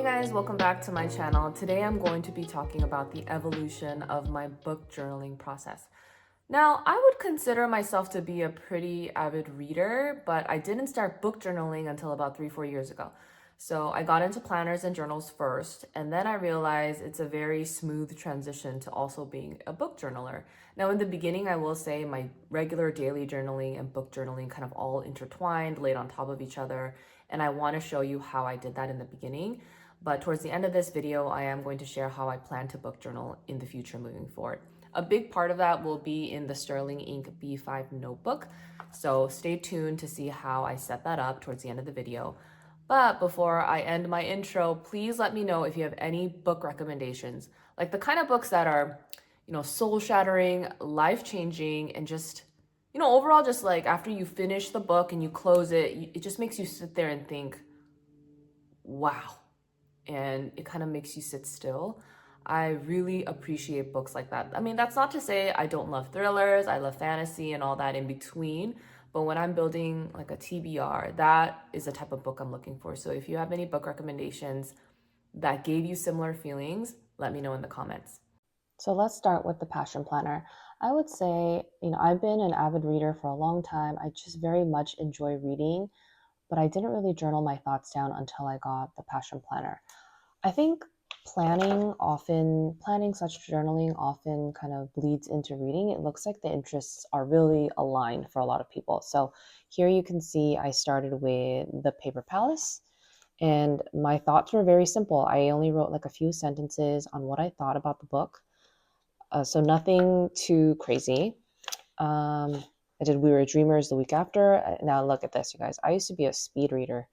guys, welcome back to my channel. Today I'm going to be talking about the evolution of my book journaling process. Now, I would consider myself to be a pretty avid reader, but I didn't start book journaling until about 3-4 years ago. So I got into planners and journals first, and then I realized it's a very smooth transition to also being a book journaler. Now, in the beginning, I will say my regular daily journaling and book journaling kind of all intertwined, laid on top of each other, and I want to show you how I did that in the beginning. But towards the end of this video, I am going to share how I plan to book journal in the future moving forward. A big part of that will be in the Sterling Ink B5 notebook, so stay tuned to see how I set that up towards the end of the video. But before I end my intro, please let me know if you have any book recommendations, like the kind of books that are, soul-shattering, life-changing, and just, overall just like after you finish the book and you close it, it just makes you sit there and think, wow, and it kind of makes you sit still. I really appreciate books like that. I mean, that's not to say I don't love thrillers, I love fantasy and all that in between, but when I'm building like a TBR, that is the type of book I'm looking for. So if you have any book recommendations that gave you similar feelings, let me know in the comments. So let's start with the Passion Planner. I would say, I've been an avid reader for a long time. I just very much enjoy reading, but I didn't really journal my thoughts down until I got the Passion Planner. I think planning such journaling often kind of bleeds into reading. It looks like the interests are really aligned for a lot of people. So here you can see I started with the Paper Palace, and my thoughts were very simple. I only wrote like a few sentences on what I thought about the book. So nothing too crazy. I did We Were Dreamers the week after. Now look at this, you guys. I used to be a speed reader.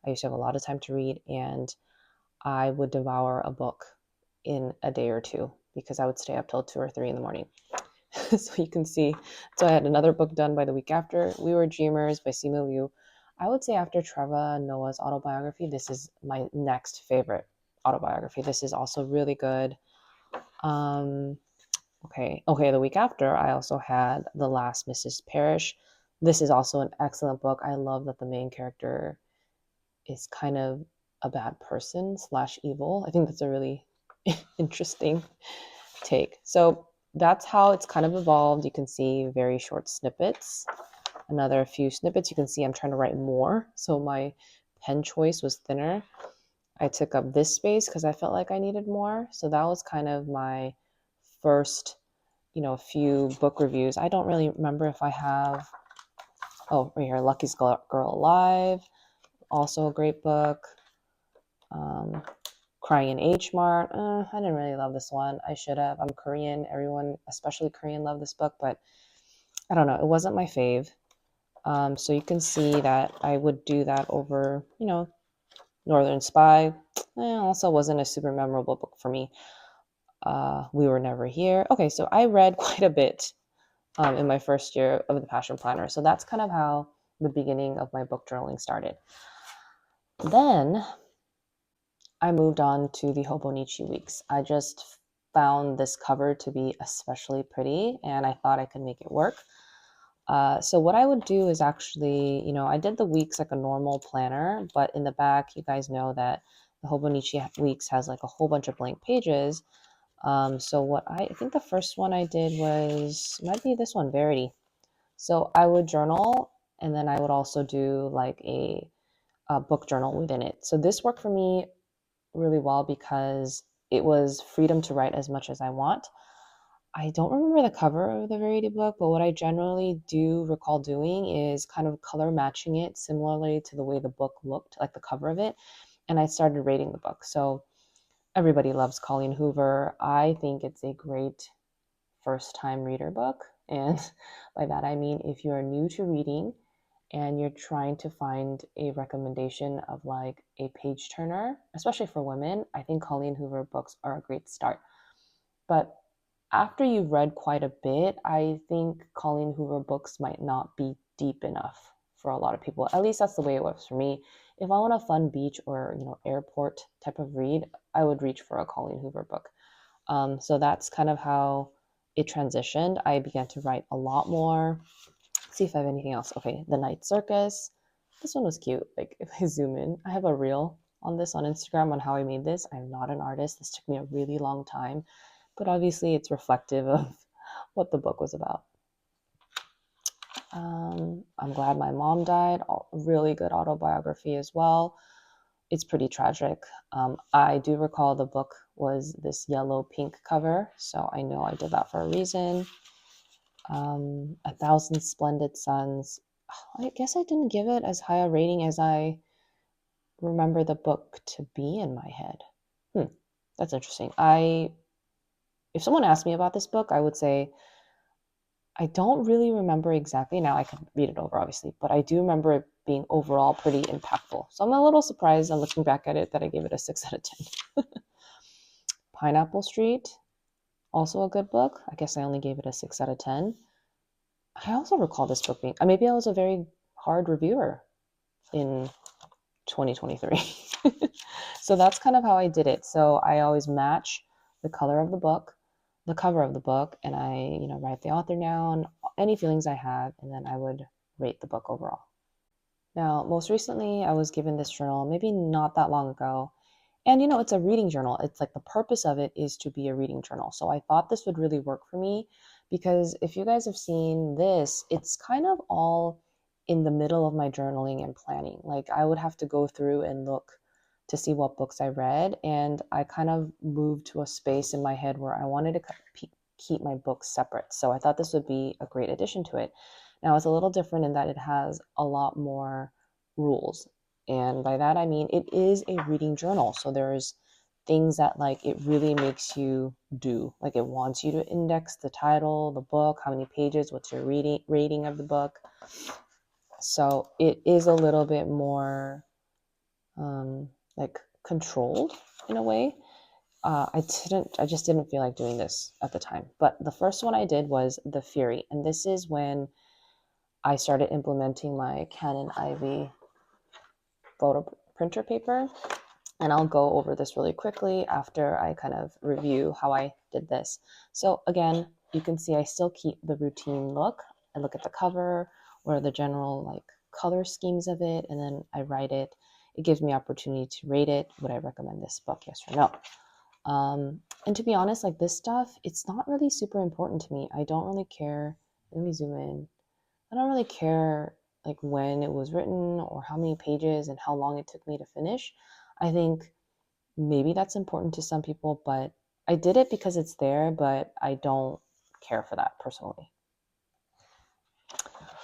I used to have a lot of time to read, and I would devour a book in a day or two because I would stay up till 2 or 3 in the morning. So you can see. So I had another book done by the week after, We Were Dreamers by Simu Liu. I would say after Trevor Noah's autobiography, this is my next favorite autobiography. This is also really good. Okay, the week after, I also had The Last Mrs. Parrish. This is also an excellent book. I love that the main character is kind of a bad person / evil. I think that's a really interesting take. So that's how it's kind of evolved. You can see very short snippets. Another few snippets. You can see I'm trying to write more, so my pen choice was thinner. I took up this space because I felt like I needed more. So that was kind of my first, few book reviews. I don't really remember if I have, right here, Lucky's Girl Alive, also a great book. Crying in H Mart. I didn't really love this one. I should have. I'm Korean. Everyone, especially Korean, love this book, but I don't know. It wasn't my fave. So you can see that I would do that over, Northern Spy. Also wasn't a super memorable book for me. We Were Never Here. Okay, so I read quite a bit in my first year of the Passion Planner. So that's kind of how the beginning of my book journaling started. Then I moved on to the Hobonichi weeks. I just found this cover to be especially pretty, and I thought I could make it work. So what I would do is actually, I did the weeks like a normal planner, but in the back, you guys know that the Hobonichi weeks has like a whole bunch of blank pages. So what I think the first one I did might be this one, Verity. So I would journal, and then I would also do like a book journal within it. So this worked for me really well because it was freedom to write as much as I want. I don't remember the cover of the Verity book, but what I generally do recall doing is kind of color matching it similarly to the way the book looked, like the cover of it. And I started rating the book. So everybody loves Colleen Hoover. I think it's a great first time reader book. And by that, I mean, if you're new to reading and you're trying to find a recommendation of like a page turner, especially for women, I think Colleen Hoover books are a great start. But after you've read quite a bit, I think Colleen Hoover books might not be deep enough for a lot of people. At least that's the way it was for me. If I want a fun beach or airport type of read, I would reach for a Colleen Hoover book. So that's kind of how it transitioned. I began to write a lot more. Let's see if I have anything else. Okay, The Night Circus. This one was cute. Like if I zoom in, I have a reel on this on Instagram on how I made this. I'm not an artist. This took me a really long time, but obviously it's reflective of what the book was about. I'm glad my mom died. Really good autobiography as well. It's pretty tragic. I do recall the book was this yellow pink cover, so I know I did that for a reason. A Thousand Splendid Suns. I guess I didn't give it as high a rating as I remember the book to be in my head. That's interesting. If someone asked me about this book, I would say I don't really remember exactly. Now I could read it over, obviously, but I do remember it being overall pretty impactful. So I'm a little surprised on looking back at it that I gave it a 6 out of 10. Pineapple Street, also a good book. I guess I only gave it a 6 out of 10. I also recall this book being, maybe I was a very hard reviewer in 2023. So that's kind of how I did it. So I always match the color of the book, the cover of the book, and I, write the author down, any feelings I had, and then I would rate the book overall. Now, most recently, I was given this journal, maybe not that long ago. And, it's a reading journal. It's like the purpose of it is to be a reading journal. So I thought this would really work for me because if you guys have seen this, it's kind of all in the middle of my journaling and planning. Like I would have to go through and look to see what books I read. And I kind of moved to a space in my head where I wanted to keep my books separate. So I thought this would be a great addition to it. Now, it's a little different in that it has a lot more rules. And by that, I mean it is a reading journal. So there's things that like it really makes you do. Like it wants you to index the title, the book, how many pages, what's your rating of the book. So it is a little bit more like controlled in a way. I just didn't feel like doing this at the time. But the first one I did was The Fury. And this is when I started implementing my Canon Ivy photo printer paper. And I'll go over this really quickly after I kind of review how I did this. So again, you can see I still keep the routine look. I look at the cover, what are the general like color schemes of it, and then I write it. It gives me opportunity to rate it. Would I recommend this book? Yes or no? And to be honest, like this stuff, it's not really super important to me. I don't really care. Let me zoom in. I don't really care like when it was written or how many pages and how long it took me to finish. I think maybe that's important to some people, but I did it because it's there, but I don't care for that personally.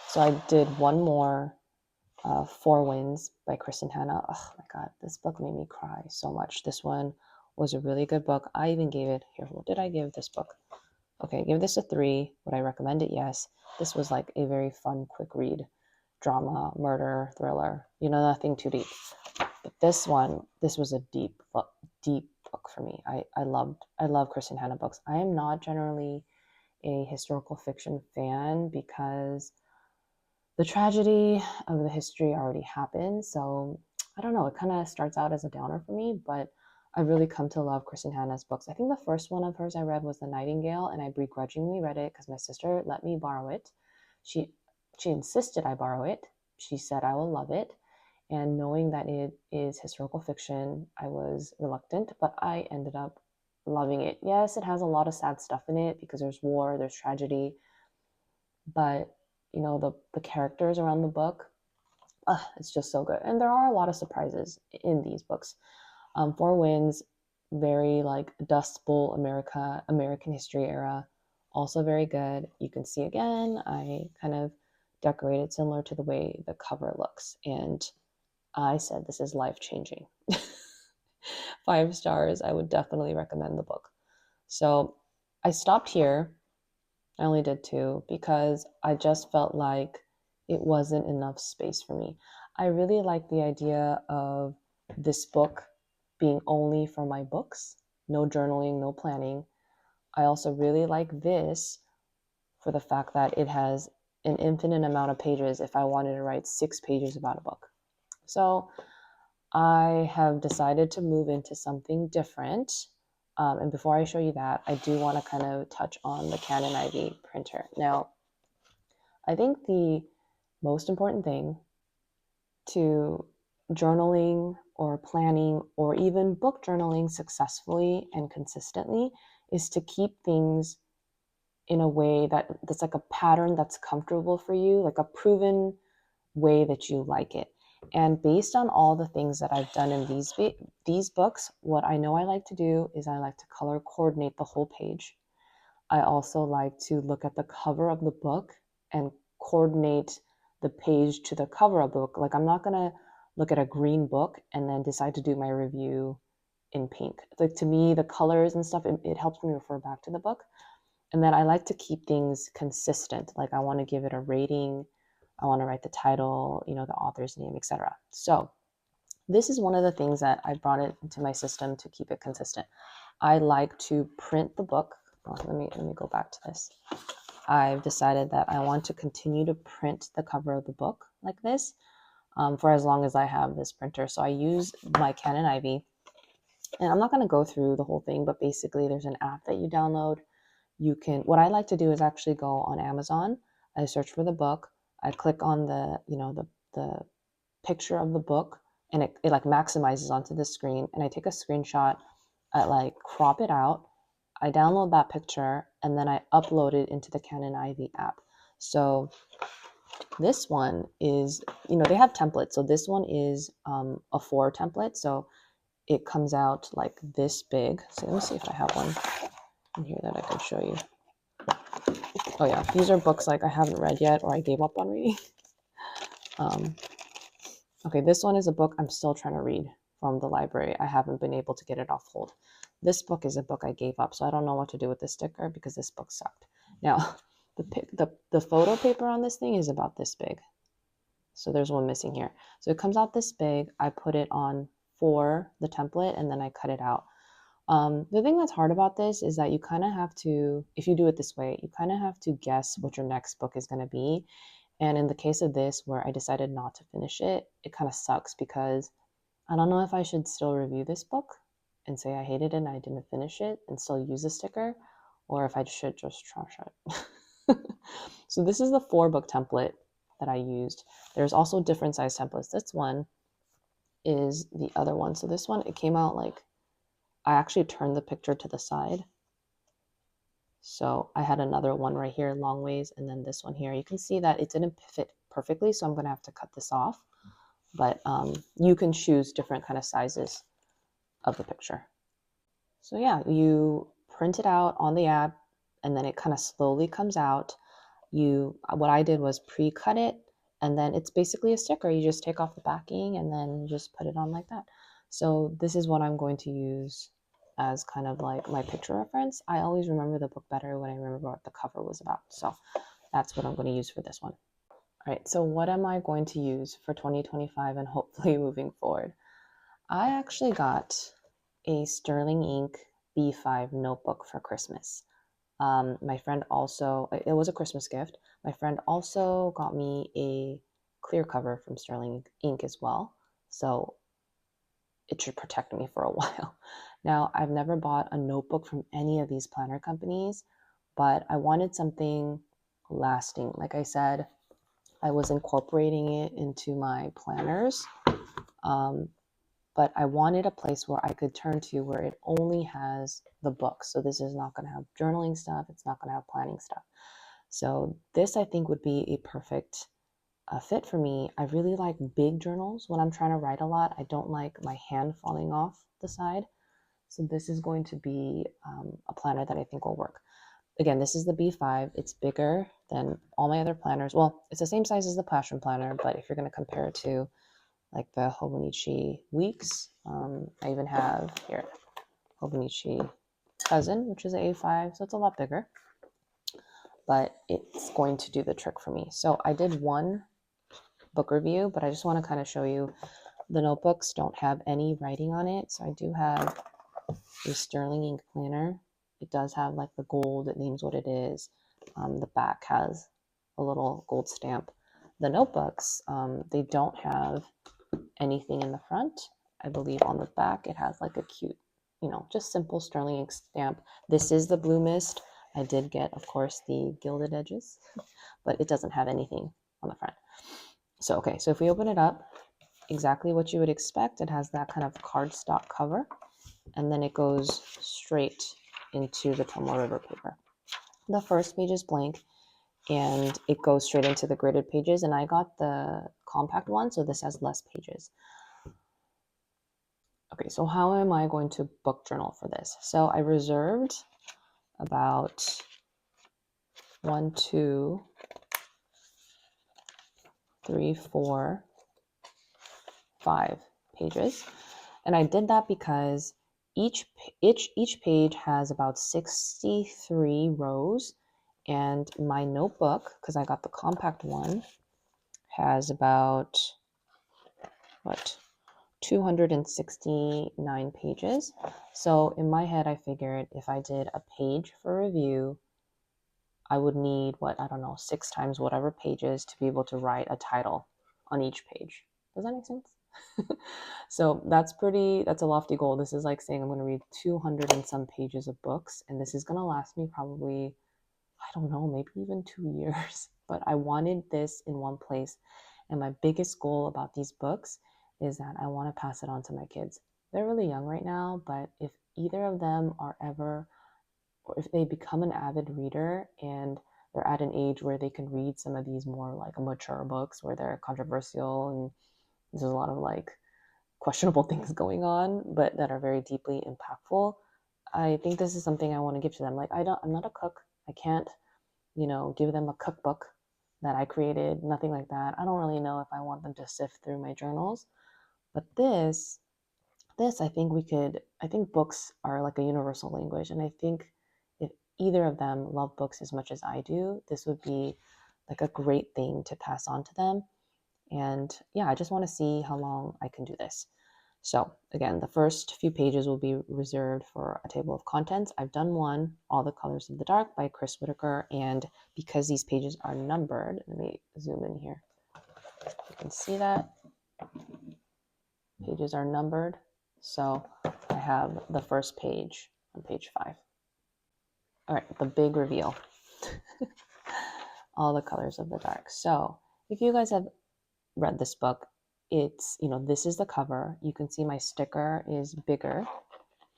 So I did one more, Four Winds by Kristen Hanna. Oh my God, this book made me cry so much. This one was a really good book. I even gave it, here, what did I give this book? Okay, give this a 3. Would I recommend it? Yes. This was like a very fun, quick read. Drama, murder, thriller, nothing too deep. But this was a deep book for me. I love Kristen Hanna books. I am not generally a historical fiction fan because the tragedy of the history already happened. So I don't know, it kind of starts out as a downer for me, but I really come to love Kristen Hanna's books. I think the first one of hers I read was The Nightingale, and I begrudgingly read it because my sister let me borrow it. She insisted I borrow it. She said I will love it. And knowing that it is historical fiction, I was reluctant, but I ended up loving it. Yes, it has a lot of sad stuff in it because there's war, there's tragedy, but the characters around the book, it's just so good. And there are a lot of surprises in these books. Four Winds, very like Dust Bowl American history era, also very good. You can see again, I kind of decorated similar to the way the cover looks, and I said this is life changing. 5 stars. I would definitely recommend the book. So I stopped here. I only did 2 because I just felt like it wasn't enough space for me. I really like the idea of this book being only for my books, no journaling, no planning. I also really like this for the fact that it has an infinite amount of pages if I wanted to write 6 pages about a book. So I have decided to move into something different. And before I show you that, I do want to kind of touch on the Canon Ivy printer. Now, I think the most important thing to journaling or planning or even book journaling successfully and consistently is to keep things in a way that's like a pattern that's comfortable for you, like a proven way that you like it. And based on all the things that I've done in these books, what I know I like to do is I like to color coordinate the whole page. I also like to look at the cover of the book and coordinate the page to the cover of the book. Like, I'm not going to look at a green book and then decide to do my review in pink. Like, to me, the colors and stuff, it helps me refer back to the book. And then I like to keep things consistent. Like, I want to give it a rating. I want to write the title, the author's name, etc. So this is one of the things that I brought it into my system to keep it consistent. I like to print the book. Oh, let me go back to this. I've decided that I want to continue to print the cover of the book like this for as long as I have this printer. So I use my Canon Ivy, and I'm not going to go through the whole thing, but basically there's an app that you download. What I like to do is actually go on Amazon. I search for the book. I click on the picture of the book, and it like maximizes onto the screen, and I take a screenshot. I like crop it out. I download that picture, and then I upload it into the Canon Ivy app. So this one is, they have templates. So this one is a 4 template. So it comes out like this big. So let me see if I have one in here that I can show you. Oh yeah, these are books like I haven't read yet or I gave up on reading. Okay, this one is a book I'm still trying to read from the library. I haven't been able to get it off hold. This book is a book I gave up, so I don't know what to do with this sticker because this book sucked. Now, the photo paper on this thing is about this big. So there's one missing here. So it comes out this big. I put it on for the template and then I cut it out. The thing that's hard about this is that you kind of have to, if you do it this way, you kind of have to guess what your next book is going to be. And in the case of this, where I decided not to finish it, it kind of sucks because I don't know if I should still review this book and say I hated it and I didn't finish it and still use a sticker, or if I should just trash it. So this is the 4-book template that I used. There's also different size templates. This one is the other one. So this one, it came out like, I actually turned the picture to the side. So I had another one right here, long ways, and then this one here. You can see that it didn't fit perfectly, so I'm going to have to cut this off. But you can choose different kind of sizes of the picture. So yeah, you print it out on the app, and then it kind of slowly comes out. What I did was pre-cut it, and then it's basically a sticker. You just take off the backing and then you just put it on like that. So this is what I'm going to use as kind of like my picture reference. I always remember the book better when I remember what the cover was about. So that's what I'm going to use for this one. All right, so what am I going to use for 2025 and hopefully moving forward? I actually got a Sterling Ink B5 notebook for Christmas. My friend also, it was a Christmas gift. My friend also got me a clear cover from Sterling Ink as well. So it should protect me for a while. Now, I've never bought a notebook from any of these planner companies, but I wanted something lasting. Like I said, I was incorporating it into my planners, but I wanted a place where I could turn to where it only has the book. So this is not going to have journaling stuff. It's not going to have planning stuff. So this, I think, would be a perfect fit for me. I really like big journals when I'm trying to write a lot. I don't like my hand falling off the side. So this is going to be a planner that I think will work. Again, this is the B5. It's bigger than all my other planners. Well, it's the same size as the Passion Planner, but if you're going to compare it to like the Hobonichi Weeks, I even have here Hobonichi Cousin, which is an A5, so it's a lot bigger, but it's going to do the trick for me. So I did one book review, but I just want to kind of show you the notebooks don't have any writing on it. So I do have a Sterling Ink planner. It does have like the gold, it names what it is. The back has a little gold stamp. The notebooks, they don't have anything in the front. I believe on the back it has like a cute, just simple Sterling Ink stamp. This is the Blue Mist. I did get, of course, the gilded edges, but it doesn't have anything on the front. So, okay, so if we open it up, exactly what you would expect. It has that kind of cardstock cover, and then it goes straight into the Tomoe River paper. The first page is blank, and it goes straight into the gridded pages, and I got the compact one, so this has less pages. Okay, so how am I going to book journal for this? So I reserved about 1, 2, 3, 4, 5 pages. And I did that because each page has about 63 rows, and my notebook, because I got the compact one, has about what 269 pages. So in my head, I figured if I did a page for review, I would need what, I don't know, 6 times whatever pages to be able to write a title on each page. Does that make sense? So that's a lofty goal. This is like saying I'm going to read 200 and some pages of books, and this is going to last me probably, I don't know, maybe even 2 years. But I wanted this in one place. And my biggest goal about these books is that I want to pass it on to my kids. They're really young right now, but if either of them are ever, or if they become an avid reader and they're at an age where they can read some of these more like mature books where they're controversial and there's a lot of like questionable things going on, but that are very deeply impactful, I think this is something I want to give to them. Like I'm not a cook. I can't, give them a cookbook that I created, nothing like that. I don't really know if I want them to sift through my journals, but this I think books are like a universal language, and I think if either of them love books as much as I do, this would be like a great thing to pass on to them. And yeah, I just want to see how long I can do this. So again, the first few pages will be reserved for a table of contents. I've done one, All the Colors of the Dark by Chris Whitaker, and because these pages are numbered, let me zoom in here. You can see that pages are numbered. So I have the first page on page 5. All right, the big reveal. All the Colors of the Dark. So if you guys have read this book, it's, this is the cover. You can see my sticker is bigger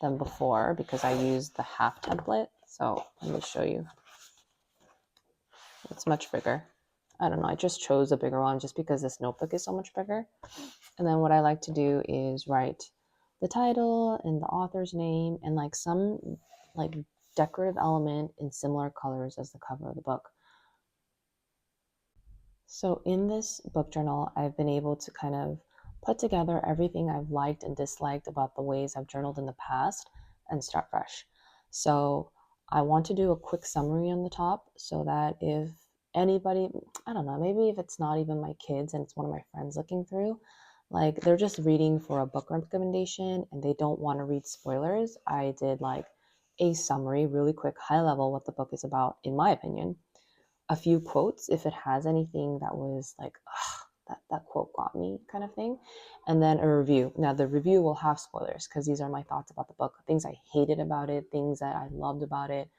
than before because I used the half template. So let me show you. It's much bigger. I don't know. I just chose a bigger one just because this notebook is so much bigger. And then what I like to do is write the title and the author's name and like some like decorative element in similar colors as the cover of the book. So in this book journal, I've been able to kind of put together everything I've liked and disliked about the ways I've journaled in the past and start fresh. So I want to do a quick summary on the top so that if anybody, I don't know, maybe if it's not even my kids and it's one of my friends looking through, like they're just reading for a book recommendation and they don't want to read spoilers, I did like a summary, really quick, high level, what the book is about, in my opinion, a few quotes if it has anything that was like, that quote got me kind of thing, and then a review. Now the review will have spoilers because these are my thoughts about the book, things I hated about it, things that I loved about it,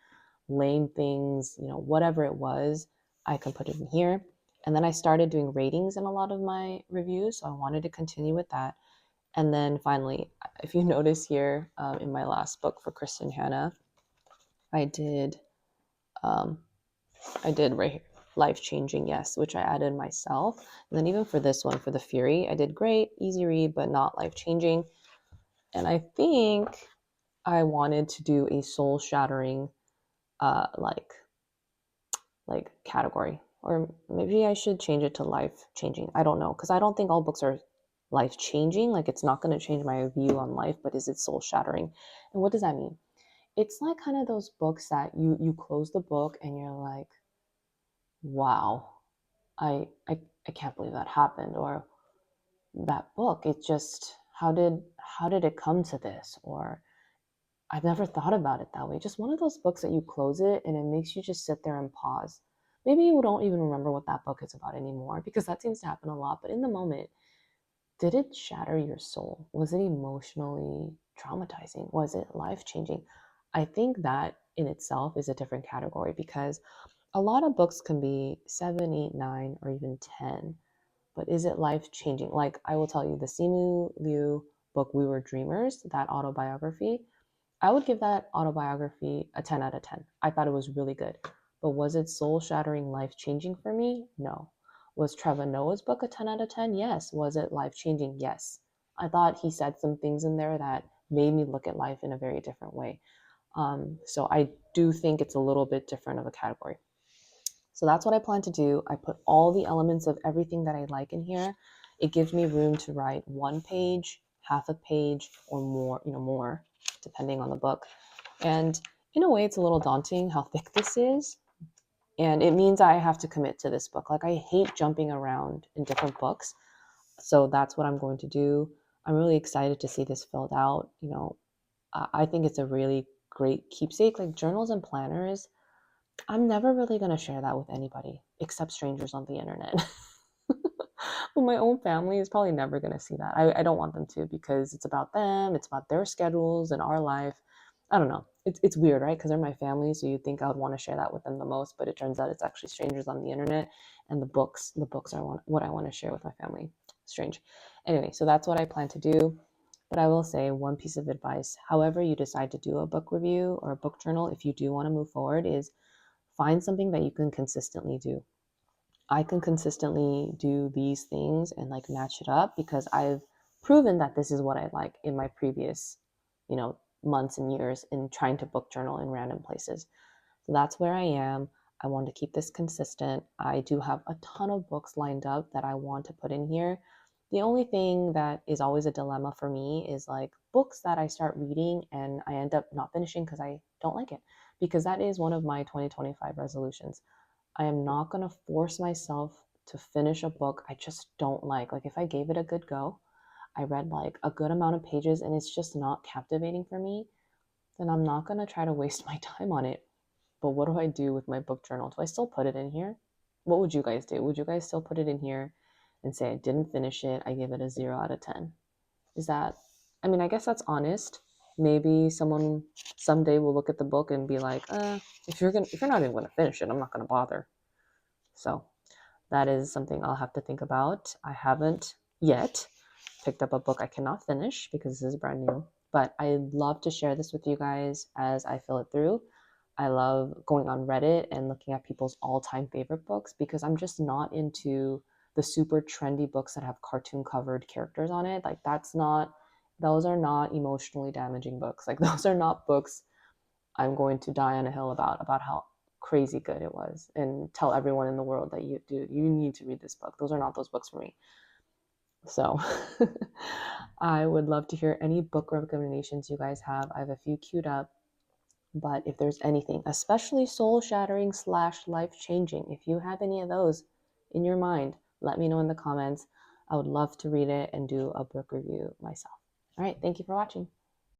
lame things, whatever it was, I can put it in here. And then I started doing ratings in a lot of my reviews, so I wanted to continue with that. And then finally, if you notice here, in my last book for Kristen Hanna, I did um, right here, life changing, yes, which I added myself. And then even for this one, for the Fury, I did great, easy read, but not life changing. And I think I wanted to do a soul shattering, like category, or maybe I should change it to life changing. I don't know, because I don't think all books are life changing. Like it's not going to change my view on life, but is it soul shattering? And what does that mean? It's like kind of those books that you close the book and you're like, wow, I, I I can't believe that happened, or that book, it just, how did it come to this, or I've never thought about it that way. Just one of those books that you close it and it makes you just sit there and pause. Maybe you don't even remember what that book is about anymore because that seems to happen a lot, but in the moment, did it shatter your soul? Was it emotionally traumatizing? Was it life changing? I think that in itself is a different category because a lot of books can be 7, 8, 9, or even 10. but is it life changing? Like, I will tell you, the Simu Liu book, We Were Dreamers, that autobiography, I would give that autobiography a 10 out of 10. I thought it was really good. But was it soul shattering, life changing for me? No. Was Trevor Noah's book a 10 out of 10? Yes. Was it life changing? Yes. I thought he said some things in there that made me look at life in a very different way. So I do think it's a little bit different of a category. So that's what I plan to do. I put all the elements of everything that I like in here. It gives me room to write 1 page, half a page, or more, more, depending on the book. And in a way, it's a little daunting how thick this is. And it means I have to commit to this book. Like, I hate jumping around in different books. So that's what I'm going to do. I'm really excited to see this filled out. I think it's a really great keepsake. Like, journals and planners, I'm never really going to share that with anybody except strangers on the internet. Well, my own family is probably never going to see that. I don't want them to, because it's about them, it's about their schedules and our life. I don't know. It's weird, right? Because they're my family, so you'd think I would want to share that with them the most, but it turns out it's actually strangers on the internet, and the books are what I want to share with my family. Strange. Anyway, so that's what I plan to do. But I will say one piece of advice, however you decide to do a book review or a book journal, if you do want to move forward, is find something that you can consistently do. I can consistently do these things and like match it up because I've proven that this is what I like in my previous, months and years in trying to book journal in random places. So that's where I am. I want to keep this consistent. I do have a ton of books lined up that I want to put in here. The only thing that is always a dilemma for me is like books that I start reading and I end up not finishing because I don't like it. Because that is one of my 2025 resolutions. I am not going to force myself to finish a book I just don't like. Like, if I gave it a good go, I read like a good amount of pages and it's just not captivating for me, then I'm not going to try to waste my time on it. But what do I do with my book journal? Do I still put it in here? What would you guys do? Would you guys still put it in here and say, I didn't finish it, I give it a 0 out of 10? Is that, I mean, I guess that's honest. Maybe someone someday will look at the book and be like, if you're not even gonna finish it, I'm not gonna bother. So that is something I'll have to think about. I haven't yet picked up a book I cannot finish because this is brand new, but I'd love to share this with you guys as I fill it through. I love going on Reddit and looking at people's all-time favorite books because I'm just not into the super trendy books that have cartoon covered characters on it. Like, those are not emotionally damaging books. Like, those are not books I'm going to die on a hill about how crazy good it was and tell everyone in the world that you need to read this book. Those are not those books for me. So I would love to hear any book recommendations you guys have. I have a few queued up, but if there's anything, especially soul shattering / life changing, if you have any of those in your mind, let me know in the comments. I would love to read it and do a book review myself. All right, thank you for watching.